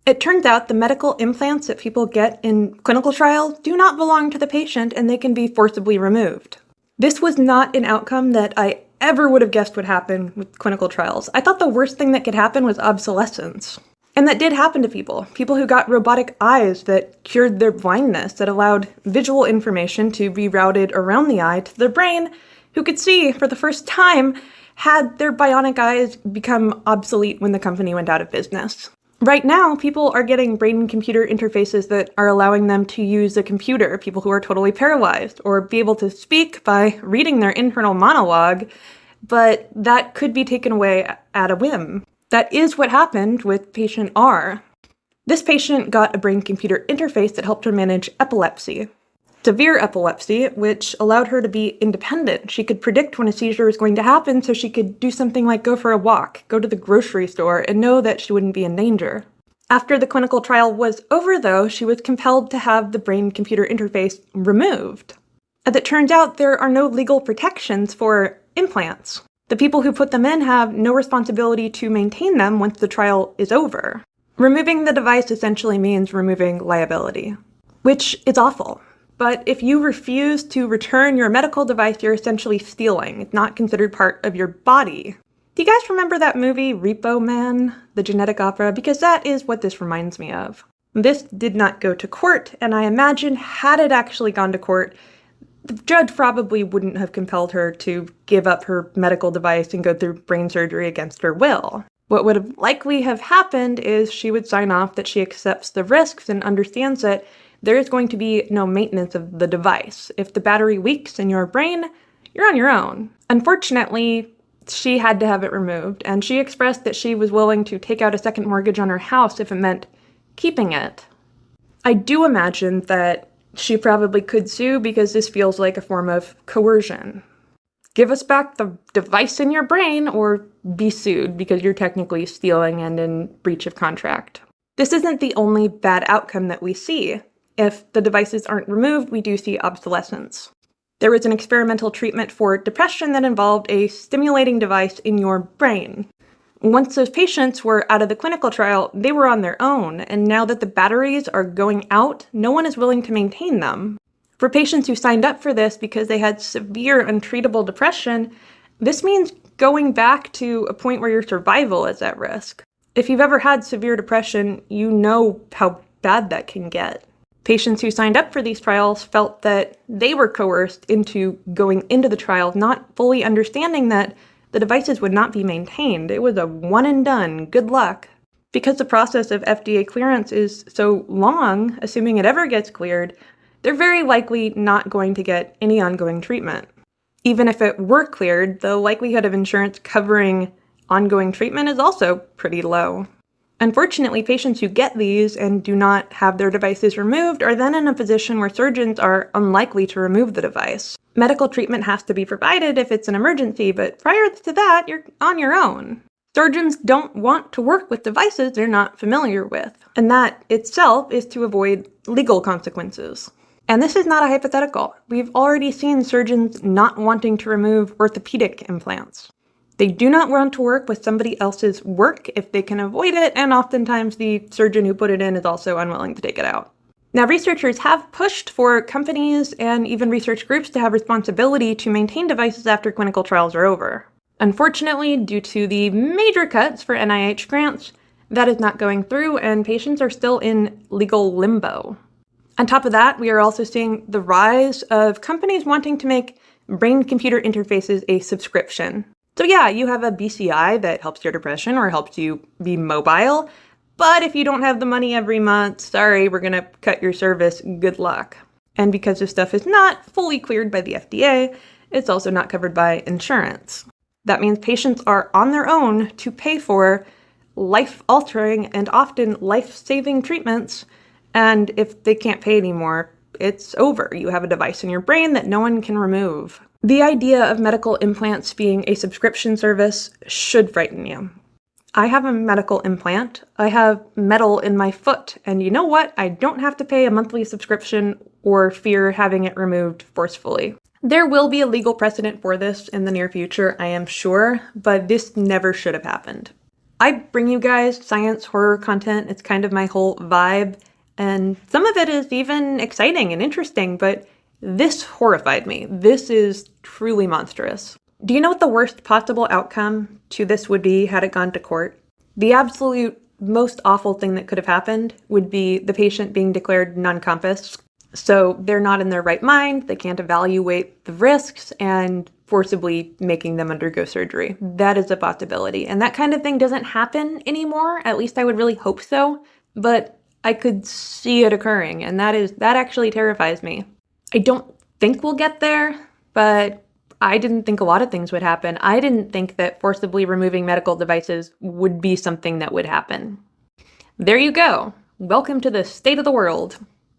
It turns out the medical implants that people get in clinical trials do not belong to the patient and they can be forcibly removed. This was not an outcome that I ever would have guessed would happen with clinical trials. I thought the worst thing that could happen was obsolescence. And that did happen to people who got robotic eyes that cured their blindness, that allowed visual information to be routed around the eye to their brain, who could see for the first time had their bionic eyes become obsolete when the company went out of business. Right now, people are getting brain-computer interfaces that are allowing them to use a computer, people who are totally paralyzed, or be able to speak by reading their internal monologue, but that could be taken away at a whim. That is what happened with patient R. This patient got a brain-computer interface that helped her manage epilepsy. Severe epilepsy, which allowed her to be independent. She could predict when a seizure was going to happen, so she could do something like go for a walk, go to the grocery store, and know that she wouldn't be in danger. After the clinical trial was over, though, she was compelled to have the brain-computer interface removed. As it turns out, there are no legal protections for implants. The people who put them in have no responsibility to maintain them once the trial is over. Removing the device essentially means removing liability, which is awful. But if you refuse to return your medical device, you're essentially stealing. It's not considered part of your body. Do you guys remember that movie, Repo Man, the genetic opera? Because that is what this reminds me of. This did not go to court, and I imagine had it actually gone to court, the judge probably wouldn't have compelled her to give up her medical device and go through brain surgery against her will. What would have likely have happened is she would sign off that she accepts the risks and understands that there is going to be no maintenance of the device. If the battery weaks in your brain, you're on your own. Unfortunately, she had to have it removed, and she expressed that she was willing to take out a second mortgage on her house if it meant keeping it. I do imagine that she probably could sue because this feels like a form of coercion. Give us back the device in your brain or be sued because you're technically stealing and in breach of contract. This isn't the only bad outcome that we see. If the devices aren't removed, we do see obsolescence. There was an experimental treatment for depression that involved a stimulating device in your brain. Once those patients were out of the clinical trial, they were on their own, and now that the batteries are going out, no one is willing to maintain them. For patients who signed up for this because they had severe untreatable depression, this means going back to a point where your survival is at risk. If you've ever had severe depression, you know how bad that can get. Patients who signed up for these trials felt that they were coerced into going into the trial, not fully understanding that the devices would not be maintained. It was a one and done, good luck. Because the process of FDA clearance is so long, assuming it ever gets cleared, they're very likely not going to get any ongoing treatment. Even if it were cleared, the likelihood of insurance covering ongoing treatment is also pretty low. Unfortunately, patients who get these and do not have their devices removed are then in a position where surgeons are unlikely to remove the device. Medical treatment has to be provided if it's an emergency, but prior to that, you're on your own. Surgeons don't want to work with devices they're not familiar with, and that itself is to avoid legal consequences. And this is not a hypothetical. We've already seen surgeons not wanting to remove orthopedic implants. They do not want to work with somebody else's work if they can avoid it, and oftentimes the surgeon who put it in is also unwilling to take it out. Now, researchers have pushed for companies and even research groups to have responsibility to maintain devices after clinical trials are over. Unfortunately, due to the major cuts for NIH grants, that is not going through, and patients are still in legal limbo. On top of that, we are also seeing the rise of companies wanting to make brain-computer interfaces a subscription. So yeah, you have a BCI that helps your depression or helps you be mobile, but if you don't have the money every month, sorry, we're gonna cut your service, good luck. And because this stuff is not fully cleared by the FDA, it's also not covered by insurance. That means patients are on their own to pay for life-altering and often life-saving treatments, and if they can't pay anymore, it's over. You have a device in your brain that no one can remove. The idea of medical implants being a subscription service should frighten you. I have a medical implant. I have metal in my foot, and you know what? I don't have to pay a monthly subscription or fear having it removed forcefully. There will be a legal precedent for this in the near future, I am sure, but this never should have happened. I bring you guys science horror content. It's kind of my whole vibe. And some of it is even exciting and interesting, but this horrified me. This is truly monstrous. Do you know what the worst possible outcome to this would be had it gone to court? The absolute most awful thing that could have happened would be the patient being declared non-compass. So they're not in their right mind, they can't evaluate the risks, and forcibly making them undergo surgery. That is a possibility. And that kind of thing doesn't happen anymore. At least I would really hope so. But I could see it occurring, and that actually terrifies me. I don't think we'll get there, but I didn't think a lot of things would happen. I didn't think that forcibly removing medical devices would be something that would happen. There you go. Welcome to the state of the world.